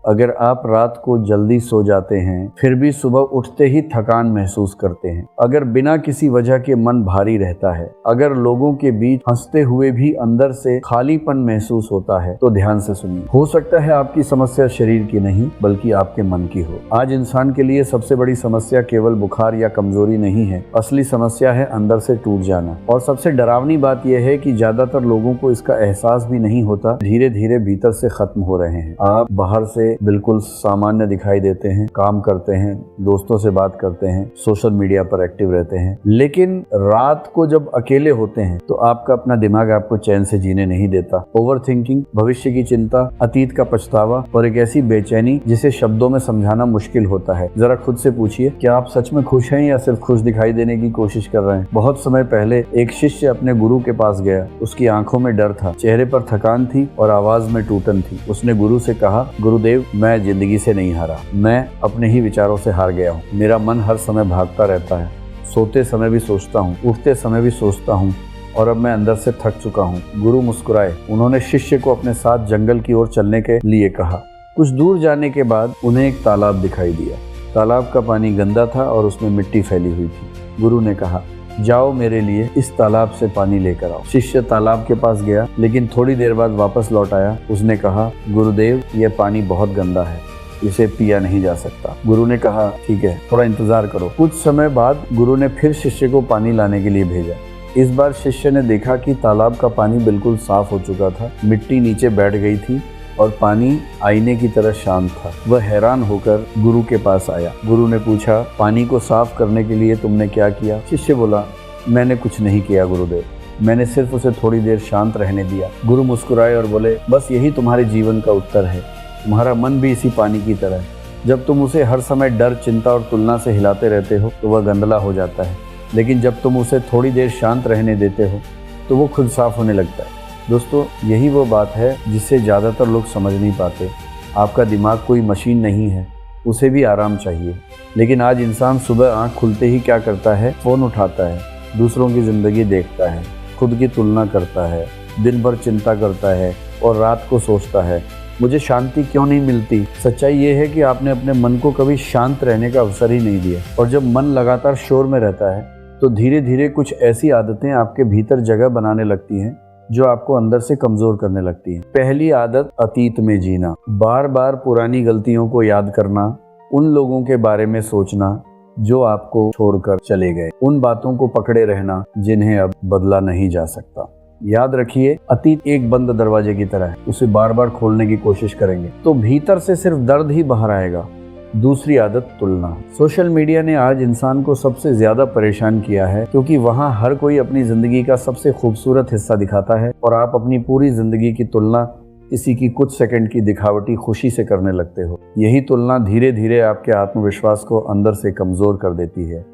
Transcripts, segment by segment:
अगर आप रात को जल्दी सो जाते हैं फिर भी सुबह उठते ही थकान महसूस करते हैं, अगर बिना किसी वजह के मन भारी रहता है, अगर लोगों के बीच हंसते हुए भी अंदर से खालीपन महसूस होता है, तो ध्यान से सुनिए। हो सकता है आपकी समस्या शरीर की नहीं बल्कि आपके मन की हो। आज इंसान के लिए सबसे बड़ी समस्या केवल बुखार या कमजोरी नहीं है, असली समस्या है अंदर से टूट जाना। और सबसे डरावनी बात यह है कि ज्यादातर लोगों को इसका एहसास भी नहीं होता, धीरे धीरे भीतर से खत्म हो रहे हैं। आप बाहर से बिल्कुल सामान्य दिखाई देते हैं, काम करते हैं, दोस्तों से बात करते हैं, सोशल मीडिया पर एक्टिव रहते हैं, लेकिन रात को जब अकेले होते हैं तो आपका अपना दिमाग आपको चैन से जीने नहीं देता। ओवर थिंकिंग, भविष्य की चिंता, अतीत का पछतावा और एक ऐसी बेचैनी जिसे शब्दों में समझाना मुश्किल होता है। जरा खुद से पूछिए, क्या आप सच में खुश हैं या सिर्फ खुश दिखाई देने की कोशिश कर रहे हैं? बहुत समय पहले एक शिष्य अपने गुरु के पास गया। उसकी आंखों में डर था, चेहरे पर थकान थी और आवाज में टूटन थी। उसने गुरु से कहा, गुरुदेव, मैं जिंदगी से नहीं हारा, मैं अपने ही विचारों से हार गया हूँ। मेरा मन हर समय भागता रहता है, सोते समय भी सोचता हूँ, उठते समय भी सोचता हूँ और अब मैं अंदर से थक चुका हूँ। गुरु मुस्कुराए। उन्होंने शिष्य को अपने साथ जंगल की ओर चलने के लिए कहा। कुछ दूर जाने के बाद उन्हें एक तालाब दिखाई दिया। तालाब का पानी गंदा था और उसमें मिट्टी फैली हुई थी। गुरु ने कहा, जाओ मेरे लिए इस तालाब से पानी लेकर आओ। शिष्य तालाब के पास गया, लेकिन थोड़ी देर बाद वापस लौट आया। उसने कहा, गुरुदेव, यह पानी बहुत गंदा है, इसे पिया नहीं जा सकता। गुरु ने कहा, ठीक है, थोड़ा इंतजार करो। कुछ समय बाद गुरु ने फिर शिष्य को पानी लाने के लिए भेजा। इस बार शिष्य ने देखा कि तालाब का पानी बिल्कुल साफ हो चुका था, मिट्टी नीचे बैठ गई थी और पानी आईने की तरह शांत था। वह हैरान होकर गुरु के पास आया। गुरु ने पूछा, पानी को साफ करने के लिए तुमने क्या किया? शिष्य बोला, मैंने कुछ नहीं किया गुरुदेव, मैंने सिर्फ उसे थोड़ी देर शांत रहने दिया। गुरु मुस्कुराए और बोले, बस यही तुम्हारे जीवन का उत्तर है। तुम्हारा मन भी इसी पानी की तरह है। जब तुम उसे हर समय डर, चिंता और तुलना से हिलाते रहते हो तो वह गंदला हो जाता है, लेकिन जब तुम उसे थोड़ी देर शांत रहने देते हो तो वो खुद साफ होने लगता है। दोस्तों, यही वो बात है जिसे ज़्यादातर लोग समझ नहीं पाते। आपका दिमाग कोई मशीन नहीं है, उसे भी आराम चाहिए। लेकिन आज इंसान सुबह आँख खुलते ही क्या करता है? फ़ोन उठाता है, दूसरों की ज़िंदगी देखता है, खुद की तुलना करता है, दिन भर चिंता करता है और रात को सोचता है, मुझे शांति क्यों नहीं मिलती? सच्चाई ये है कि आपने अपने मन को कभी शांत रहने का अवसर ही नहीं दिया। और जब मन लगातार शोर में रहता है तो धीरे धीरे कुछ ऐसी आदतें आपके भीतर जगह बनाने लगती हैं जो आपको अंदर से कमजोर करने लगती हैं। पहली आदत, अतीत में जीना। बार बार पुरानी गलतियों को याद करना, उन लोगों के बारे में सोचना जो आपको छोड़कर चले गए, उन बातों को पकड़े रहना जिन्हें अब बदला नहीं जा सकता। याद रखिए, अतीत एक बंद दरवाजे की तरह है, उसे बार बार खोलने की कोशिश करेंगे तो भीतर से सिर्फ दर्द ही बाहर आएगा। दूसरी आदत, तुलना। सोशल मीडिया ने आज इंसान को सबसे ज्यादा परेशान किया है, क्योंकि वहाँ हर कोई अपनी जिंदगी का सबसे खूबसूरत हिस्सा दिखाता है और आप अपनी पूरी जिंदगी की तुलना किसी की कुछ सेकंड की दिखावटी खुशी से करने लगते हो। यही तुलना धीरे धीरे आपके आत्मविश्वास को अंदर से कमजोर कर देती है।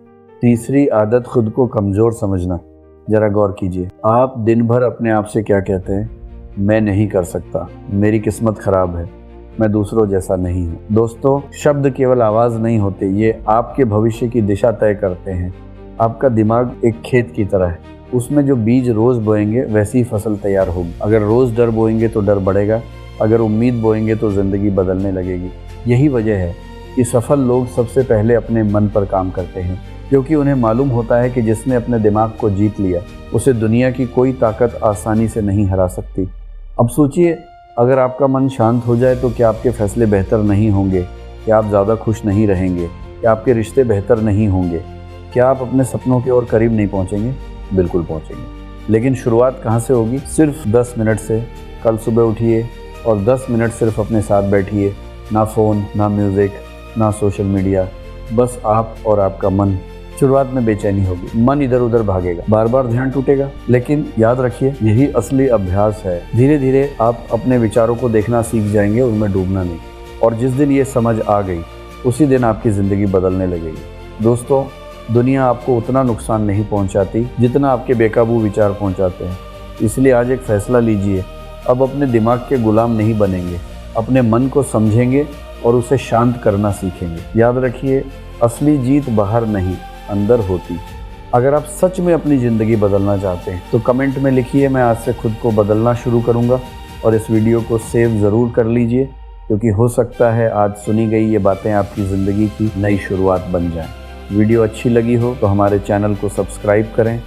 तीसरी आदत, खुद को कमजोर समझना। जरा गौर कीजिए, आप दिन भर अपने आप से क्या कहते हैं? मैं नहीं कर सकता, मेरी किस्मत खराब है, मैं दूसरों जैसा नहीं हूँ। दोस्तों, शब्द केवल आवाज नहीं होते, ये आपके भविष्य की दिशा तय करते हैं। आपका दिमाग एक खेत की तरह है, उसमें जो बीज रोज बोएंगे वैसी फसल तैयार होगी। अगर रोज डर बोएंगे तो डर बढ़ेगा, अगर उम्मीद बोएंगे तो जिंदगी बदलने लगेगी। यही वजह है कि सफल लोग सबसे पहले अपने मन पर काम करते हैं, क्योंकि उन्हें मालूम होता है कि जिसने अपने दिमाग को जीत लिया उसे दुनिया की कोई ताकत आसानी से नहीं हरा सकती। अब सोचिए, अगर आपका मन शांत हो जाए तो क्या आपके फैसले बेहतर नहीं होंगे? क्या आप ज़्यादा खुश नहीं रहेंगे? क्या आपके रिश्ते बेहतर नहीं होंगे? क्या आप अपने सपनों की ओर करीब नहीं पहुंचेंगे? बिल्कुल पहुंचेंगे। लेकिन शुरुआत कहाँ से होगी? सिर्फ 10 मिनट से। कल सुबह उठिए और 10 मिनट सिर्फ अपने साथ बैठिए। ना फ़ोन, ना म्यूज़िक, ना सोशल मीडिया, बस आप और आपका मन। शुरुआत में बेचैनी होगी, मन इधर उधर भागेगा, बार बार ध्यान टूटेगा, लेकिन याद रखिए, यही असली अभ्यास है। धीरे धीरे आप अपने विचारों को देखना सीख जाएंगे, उनमें डूबना नहीं। और जिस दिन ये समझ आ गई उसी दिन आपकी ज़िंदगी बदलने लगेगी। दोस्तों, दुनिया आपको उतना नुकसान नहीं पहुंचाती जितना आपके बेकाबू विचार पहुंचाते हैं। इसलिए आज एक फैसला लीजिए, अब अपने दिमाग के गुलाम नहीं बनेंगे, अपने मन को समझेंगे और उसे शांत करना सीखेंगे। याद रखिए, असली जीत बाहर नहीं, अंदर होती। अगर आप सच में अपनी ज़िंदगी बदलना चाहते हैं तो कमेंट में लिखिए, मैं आज से खुद को बदलना शुरू करूंगा। और इस वीडियो को सेव ज़रूर कर लीजिए क्योंकि हो सकता है आज सुनी गई ये बातें आपकी ज़िंदगी की नई शुरुआत बन जाएं। वीडियो अच्छी लगी हो तो हमारे चैनल को सब्सक्राइब करें